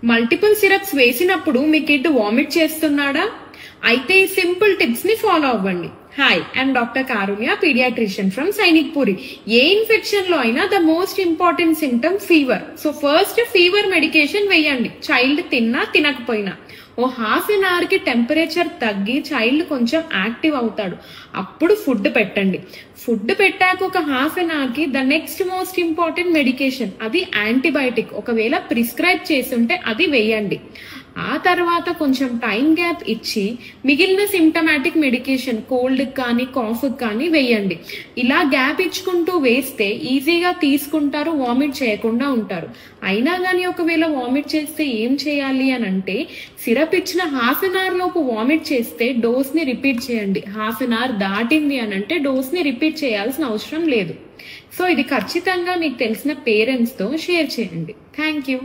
Multiple syrups వేసినప్పుడు మీ kid vomit చేస్తున్నాడా? అయితే ఈ సింపుల్ టిప్స్ ని ఫాలో అవ్వండి. Hi, I'm doctor Karunya, paediatrician from Sainikpuri. ఏ ఇన్ఫెక్షన్ లో అయినా the most important symptom fever. So first fever medication వేయండి, చైల్డ్ తిన్నా తినకపోయినా. ఓ హాఫ్ అన్ అవర్ కి టెంపరేచర్ తగ్గి చైల్డ్ కొంచెం యాక్టివ్ అవుతాడు, అప్పుడు ఫుడ్ పెట్టండి. ఫుడ్ పెట్టాక ఒక హాఫ్ అన్ అవర్ కి the next most important medication, అది యాంటీబయాటిక్. ఒకవేళ ప్రిస్క్రైబ్ చేసి ఉంటే అది వేయండి. ఆ తర్వాత కొంచెం టైం గ్యాప్ ఇచ్చి మిగిలిన సిమ్టమాటిక్ మెడికేషన్ కోల్డ్ కానీ కాఫ్ కానీ వేయండి. ఇలా గ్యాప్ ఇచ్చుకుంటూ వేస్తే ఈజీగా తీసుకుంటారు, వామిట్ చేయకుండా ఉంటారు. అయినా కానీ ఒకవేళ వామిట్ చేస్తే ఏం చేయాలి అని అంటే, సిరప్ ఇచ్చిన హాఫ్ అన్ అవర్ లోపు వామిట్ చేస్తే డోస్ ని రిపీట్ చేయండి. హాఫ్ అన్ అవర్ దాటింది అని అంటే డోస్ ని రిపీట్ చేయాల్సిన అవసరం లేదు. సో ఇది ఖచ్చితంగా మీకు తెలిసిన పేరెంట్స్ తో షేర్ చేయండి. Thank you.